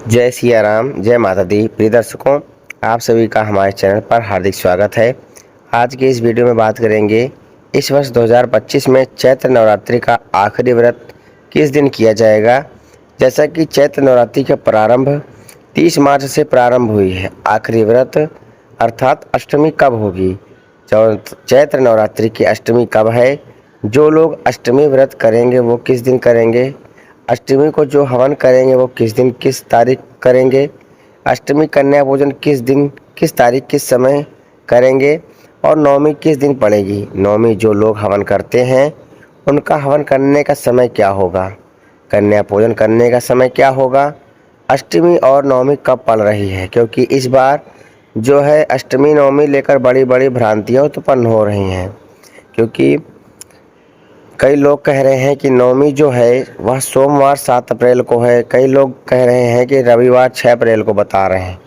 जय सिया राम, जय माता दी। प्रिय दर्शकों, आप सभी का हमारे चैनल पर हार्दिक स्वागत है। आज की इस वीडियो में बात करेंगे इस वर्ष 2025 में चैत्र नवरात्रि का आखिरी व्रत किस दिन किया जाएगा। जैसा कि चैत्र नवरात्रि का प्रारंभ 30 मार्च से प्रारंभ हुई है। आखिरी व्रत अर्थात अष्टमी कब होगी, चैत्र नवरात्रि की अष्टमी कब है, जो लोग अष्टमी व्रत करेंगे वो किस दिन करेंगे, अष्टमी को जो हवन करेंगे वो किस दिन किस तारीख करेंगे, अष्टमी कन्या पूजन किस दिन किस तारीख किस समय करेंगे और नवमी किस दिन पड़ेगी। नवमी जो लोग हवन करते हैं उनका हवन करने का समय क्या होगा, कन्या पूजन करने का समय क्या होगा, अष्टमी और नवमी कब पड़ रही है। क्योंकि इस बार जो है अष्टमी नवमी लेकर बड़ी बड़ी भ्रांतियाँ उत्पन्न हो रही हैं। क्योंकि कई लोग कह रहे हैं कि नवमी जो है वह सोमवार 7 अप्रैल को है, कई लोग कह रहे हैं कि रविवार 6 अप्रैल को बता रहे हैं।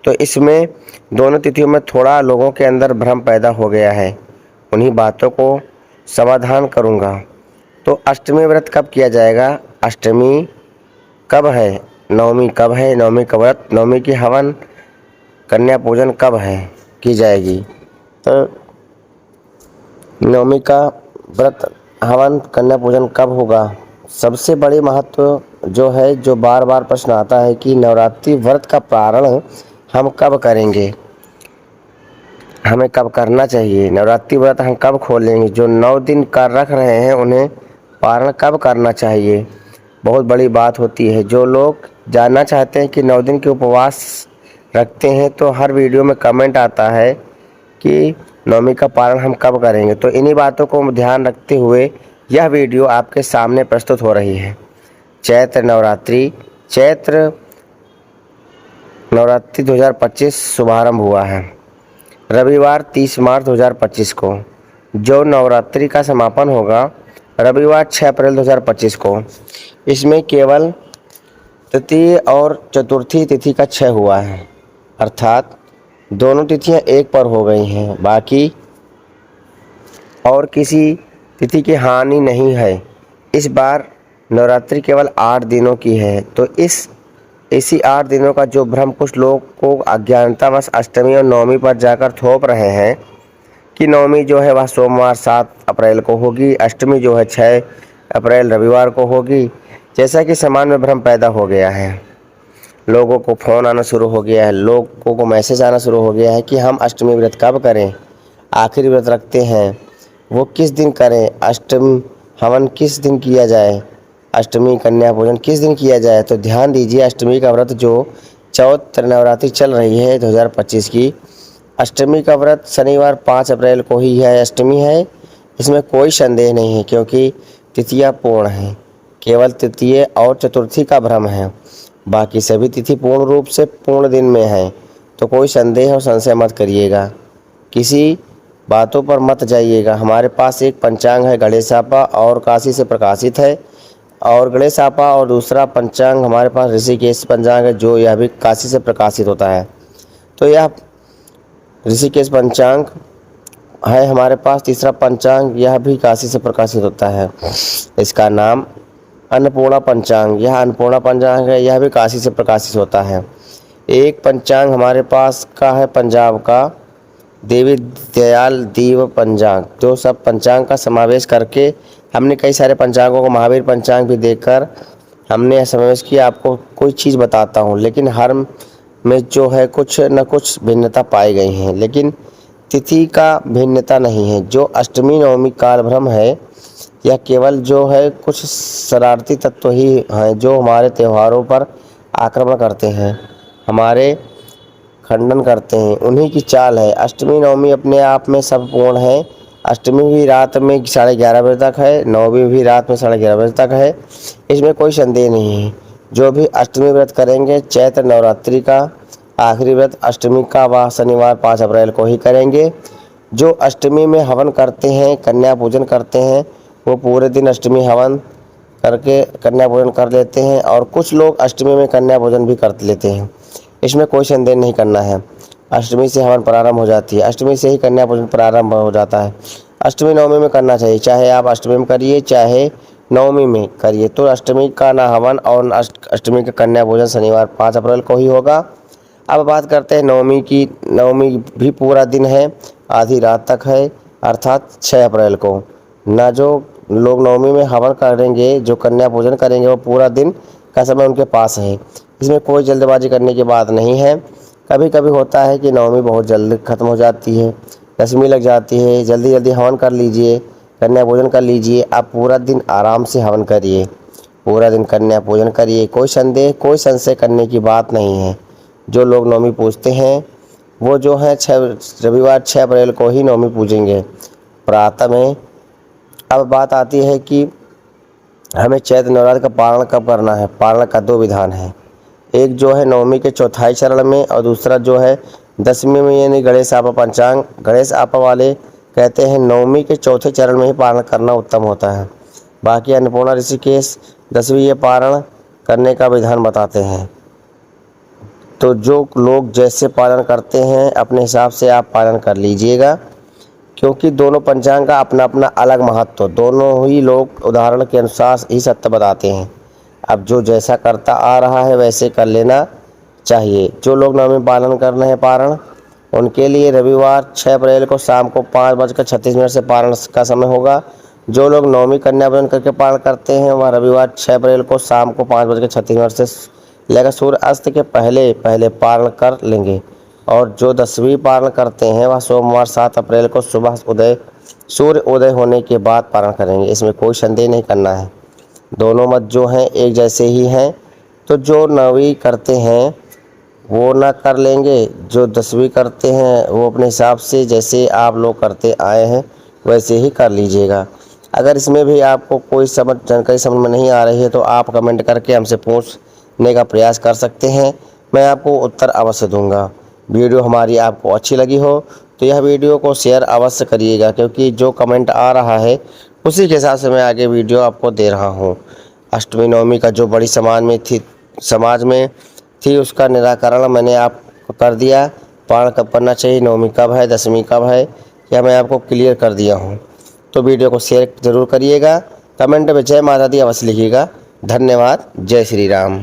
तो इसमें दोनों तिथियों में थोड़ा लोगों के अंदर भ्रम पैदा हो गया है। उन्हीं बातों को समाधान करूंगा। तो अष्टमी व्रत कब किया जाएगा, अष्टमी कब है, नवमी कब है, नवमी का व्रत, नवमी की हवन कन्या पूजन कब है की जाएगी। तो नवमी का व्रत हवन कन्या पूजन कब होगा। सबसे बड़ी महत्व जो है, जो बार बार प्रश्न आता है कि नवरात्रि व्रत का प्रारंभ हम कब करेंगे, हमें कब करना चाहिए, नवरात्रि व्रत हम कब खोलेंगे, जो 9 दिन का रख रहे हैं उन्हें पारण कब करना चाहिए। बहुत बड़ी बात होती है। जो लोग जानना चाहते हैं कि 9 दिन के उपवास रखते हैं तो हर वीडियो में कमेंट आता है कि नवमी का पारण हम कब करेंगे। तो इन्हीं बातों को ध्यान रखते हुए यह वीडियो आपके सामने प्रस्तुत हो रही है। चैत्र नवरात्रि 2025 शुभारंभ हुआ है रविवार 30 मार्च 2025 को। जो नवरात्रि का समापन होगा रविवार 6 अप्रैल 2025 को। इसमें केवल तृतीय और चतुर्थी तिथि का क्षय हुआ है, अर्थात दोनों तिथियां एक पर हो गई हैं। बाकी और किसी तिथि की हानि नहीं है। इस बार नवरात्रि केवल 8 दिनों की है। तो इसी 8 दिनों का जो भ्रम कुछ लोग को अज्ञानतावश अष्टमी और नवमी पर जाकर थोप रहे हैं कि नवमी जो है वह सोमवार 7 अप्रैल को होगी, अष्टमी जो है 6 अप्रैल रविवार को होगी। जैसा कि समाज में भ्रम पैदा हो गया है, लोगों को फ़ोन आना शुरू हो गया है, लोगों को मैसेज आना शुरू हो गया है कि हम अष्टमी व्रत कब करें, आखिरी व्रत रखते हैं वो किस दिन करें, अष्टमी हवन किस दिन किया जाए, अष्टमी कन्या पूजन किस दिन किया जाए। तो ध्यान दीजिए, अष्टमी का व्रत जो चैत्र नवरात्रि चल रही है 2025 की, अष्टमी का व्रत शनिवार 5 अप्रैल को ही है, अष्टमी है, इसमें कोई संदेह नहीं है। क्योंकि तिथियां पूर्ण हैं, केवल तृतीय और चतुर्थी का भ्रम है, बाकी सभी तिथि पूर्ण रूप से पूर्ण दिन में हैं। तो कोई संदेह और संशय मत करिएगा, किसी बातों पर मत जाइएगा। हमारे पास एक पंचांग है गणेशापा और काशी से प्रकाशित है, और गणेशापा और दूसरा पंचांग हमारे पास ऋषिकेश पंचांग है, जो यह भी काशी से प्रकाशित होता है। तो यह ऋषिकेश पंचांग है हमारे पास। तीसरा पंचांग यह भी काशी से प्रकाशित होता है, इसका नाम अन्नपूर्णा पंचांग, यह अन्नपूर्णा पंचांग है, यह भी काशी से प्रकाशित होता है। एक पंचांग हमारे पास का है पंजाब का देवी दयाल दीव पंचांग। तो सब पंचांग का समावेश करके हमने कई सारे पंचांगों को महावीर पंचांग भी देखकर हमने समावेश किया। आपको कोई चीज़ बताता हूँ, लेकिन हर में जो है कुछ न कुछ भिन्नता पाई गई हैं, लेकिन तिथि का भिन्नता नहीं है। जो अष्टमी नवमी काल भ्रम है, यह केवल जो है कुछ शरारती तत्व ही हैं जो हमारे त्योहारों पर आक्रमण करते हैं, हमारे खंडन करते हैं, उन्हीं की चाल है। अष्टमी नवमी अपने आप में सब पूर्ण है। अष्टमी भी रात में 11:30 बजे तक है, नवमी भी रात में 11:30 बजे तक है, इसमें कोई संदेह नहीं है। जो भी अष्टमी व्रत करेंगे चैत्र नवरात्रि का आखिरी व्रत अष्टमी का वह शनिवार 5 अप्रैल को ही करेंगे। जो अष्टमी में हवन करते हैं, कन्या पूजन करते हैं, वो पूरे दिन अष्टमी हवन करके कन्या पूजन कर लेते हैं, और कुछ लोग अष्टमी में कन्या पूजन भी कर लेते हैं। इसमें कोई संदेह नहीं करना है। अष्टमी से हवन प्रारंभ हो जाती है, अष्टमी से ही कन्या पूजन प्रारंभ हो जाता है। अष्टमी नवमी में करना चाहिए, चाहे आप अष्टमी में करिए चाहे नवमी में करिए। तो अष्टमी का ना हवन और अष्टमी का कन्या भोजन शनिवार 5 अप्रैल को ही होगा। अब बात करते हैं नवमी की। नवमी भी पूरा दिन है, आधी रात तक है, अर्थात 6 अप्रैल को। ना जो लोग नवमी में हवन करेंगे, जो कन्या पूजन करेंगे, वो पूरा दिन का समय उनके पास है। इसमें कोई जल्दबाजी करने की बात नहीं है। कभी कभी होता है कि नवमी बहुत जल्द खत्म हो जाती है, दशमी लग जाती है, जल्दी जल्दी हवन कर लीजिए, कन्या पूजन कर लीजिए। आप पूरा दिन आराम से हवन करिए, पूरा दिन कन्या पूजन करिए, कोई संदेह कोई संशय करने की बात नहीं है। जो लोग नवमी पूजते हैं वो जो है रविवार 6 अप्रैल को ही नवमी पूजेंगे प्रातः में। अब बात आती है कि हमें चैत्र नवरात्र का पारण कब करना है। पारण का 2 विधान है, एक जो है नवमी के चौथाई चरण में और दूसरा जो है दशमी में, यानी गणेश आपा पंचांग। गणेश आपा वाले कहते हैं नवमी के चौथे चरण में ही पारण करना उत्तम होता है। बाकी अन्नपूर्णा ऋषिकेश 10वीं ये पारण करने का विधान बताते हैं। तो जो लोग जैसे पालन करते हैं अपने हिसाब से आप पालन कर लीजिएगा, क्योंकि दोनों पंचांग का अपना अपना अलग महत्व, दोनों ही लोग उदाहरण के अनुसार ही सत्य बताते हैं। अब जो जैसा करता आ रहा है वैसे कर लेना चाहिए। जो लोग नवमी पालन कर रहे हैं पारण, उनके लिए रविवार 6 अप्रैल को शाम को 5:36 से पारण का समय होगा। जो लोग नवमी कन्या पूजन करके पारण करते हैं वह रविवार 6 अप्रैल को शाम को 5:36 से लेकर सूर्य अस्त के पहले पहले पारण कर लेंगे। और जो 10वीं पारण करते हैं वह सोमवार 7 अप्रैल को सुबह सूर्य उदय होने के बाद पारण करेंगे। इसमें कोई संदेह नहीं करना है, दोनों मत जो हैं एक जैसे ही हैं। तो जो 9वीं करते हैं वो ना कर लेंगे, जो 10वीं करते हैं वो अपने हिसाब से जैसे आप लोग करते आए हैं वैसे ही कर लीजिएगा। अगर इसमें भी आपको कोई जानकारी समझ में नहीं आ रही है तो आप कमेंट करके हमसे पूछने का प्रयास कर सकते हैं, मैं आपको उत्तर अवश्य दूंगा। वीडियो हमारी आपको अच्छी लगी हो तो यह वीडियो को शेयर अवश्य करिएगा, क्योंकि जो कमेंट आ रहा है उसी के हिसाब से मैं आगे वीडियो आपको दे रहा हूँ। अष्टमी नवमी का जो बड़ी समाज में थी उसका निराकरण मैंने आपको कर दिया। पारण कब करना चाहिए, नवमी कब है, दशमी कब है, यह मैं आपको क्लियर कर दिया हूँ। तो वीडियो को शेयर ज़रूर करिएगा, कमेंट में जय माता दी अवश्य लिखिएगा। धन्यवाद। जय श्री राम।